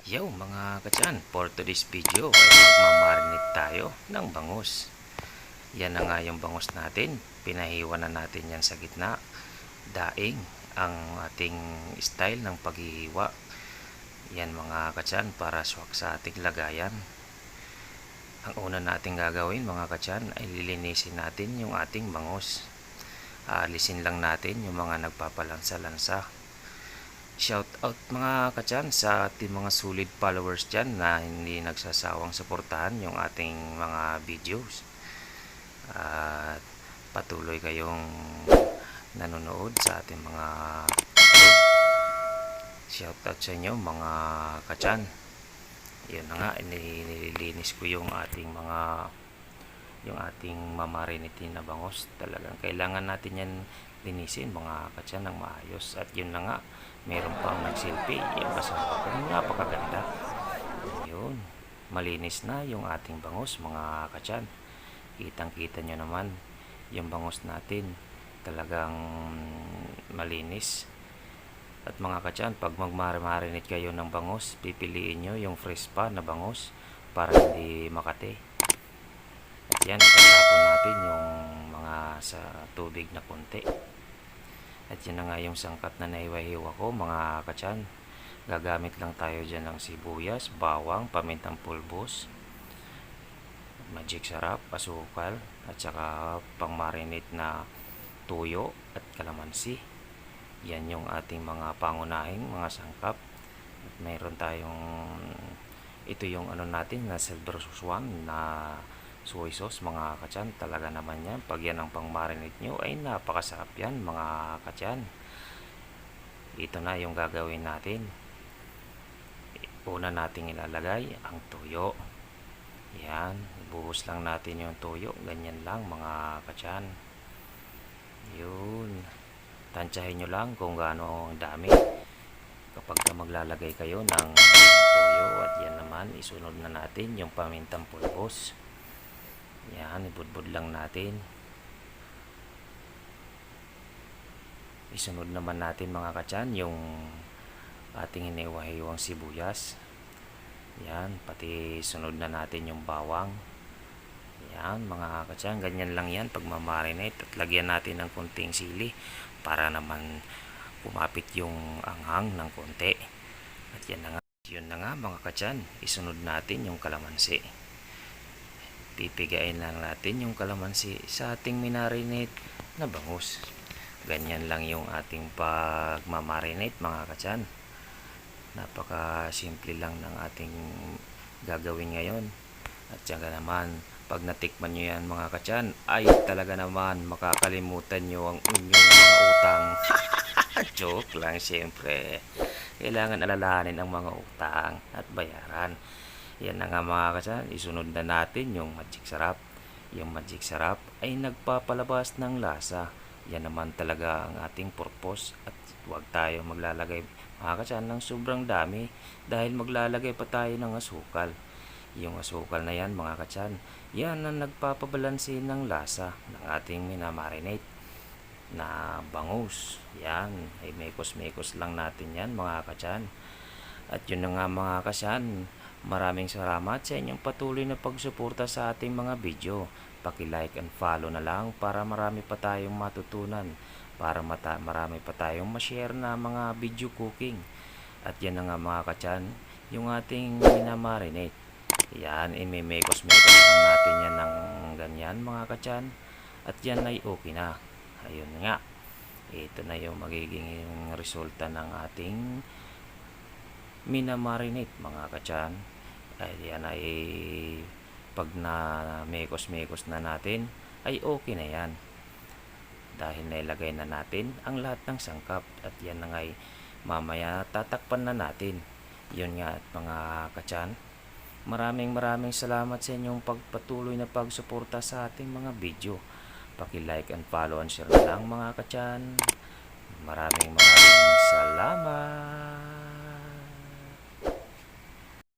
Yo mga katyan, for today's video ay magmamarinate tayo ng bangus. Yan na nga yung bangus natin. Pinahiwa na natin yan sa gitna. Daing ang ating style ng paghihiwa. Yan mga katyan, para swak sa ating lagayan. Ang una nating gagawin mga katyan ay lilinisin natin yung ating bangus. Aalisin lang natin yung mga nagpapalansa-lansa. Shout out mga katyan sa ating mga solid followers dyan na hindi nagsasawang suportahan yung ating mga videos. At patuloy kayong nanonood sa ating mga upload. Shout out sa inyo mga katyan. Yun na nga, nililinis ko yung ating mamarinate na bangus. Talagang kailangan natin yan linisin mga katyan ng maayos. At yun na nga, meron pang nagsilpi yung kasama ko, napakaganda. Yun, malinis na yung ating bangus mga katyan. Kitang kita nyo naman yung bangus natin, talagang malinis. At mga katyan, pag magmarinate kayo ng bangus, pipiliin nyo yung fresh pa na bangus para hindi makate. At yan, itatapon natin yung mga sa tubig na konti. At yan na nga yung sangkap na naiwahiwa ko mga katyan. Gagamit lang tayo dyan ng sibuyas, bawang, pamintang pulbos, magic sarap, asukal, at saka pang marinate na tuyo at kalamansi. Yan yung ating mga pangunahing mga sangkap. At mayroon tayong, ito yung ano natin na silver swan na soy sauce mga katyan. Talaga naman yan, pag yan ang pang marinate nyo ay napakasarap yan mga katyan. Ito na yung gagawin natin. Una nating ilalagay ang tuyo. Yan, buhos lang natin yung tuyo, ganyan lang mga katyan. Yun, tansyahin nyo lang kung gaano ang dami kapag maglalagay kayo ng tuyo. At yan naman, isunod na natin yung pamintang pulbos. Yan, ibudbud lang natin. Isunod naman natin mga katyan yung ating hiniwa-hiwang sibuyas. Yan, pati sunod na natin yung bawang. Yan mga katyan, ganyan lang yan pag mamarinate. At lagyan natin ng konting sili para naman kumapit yung anghang ng konti. At yan na nga, yun na nga mga katyan, isunod natin yung kalamansi. Pipigain lang natin yung kalamansi sa ating minarinate na bangus. Ganyan lang yung ating pagmamarinate mga katyan. Napaka simple lang ng ating gagawin ngayon. At saka naman, pag natikman nyo yan mga katyan, ay talaga naman makakalimutan nyo ang inyong mga utang. Joke lang, siyempre. Kailangan alalahanin ang mga utang at bayaran. Yan na nga mga katyan, isunod na natin yung magic sarap. Yung magic sarap ay nagpapalabas ng lasa. Yan naman talaga ang ating purpose. At huwag tayo maglalagay mga katyan ng sobrang dami dahil maglalagay pa tayo ng asukal. Yung asukal na yan mga katyan, yan ang nagpapabalansin ng lasa ng ating minamarinate na bangus. Yan, ay mekos-mekos lang natin yan mga katyan. At yun na nga mga katyan, maraming salamat sa inyong patuloy na pagsuporta sa ating mga video. Paki-like and follow na lang para marami pa tayong matutunan, para marami pa tayong ma-share na mga video cooking. At yan na nga mga katyan, yung ating minamarinate. Yan, imemekos-mekos lang natin yan ng ganyan mga katyan. At yan ay okay na. Ayun nga, ito na yung magiging resulta ng ating minamarinate mga katyan. Ay yan ay pag na mekos-mekos na natin ay okay na yan dahil nailagay na natin ang lahat ng sangkap. At yan na nga ay mamaya tatakpan na natin. Yun nga at mga katyan, maraming salamat sa inyong pagpatuloy na pagsuporta sa ating mga video. Paki-like and follow and share na lang mga katyan. Maraming salamat.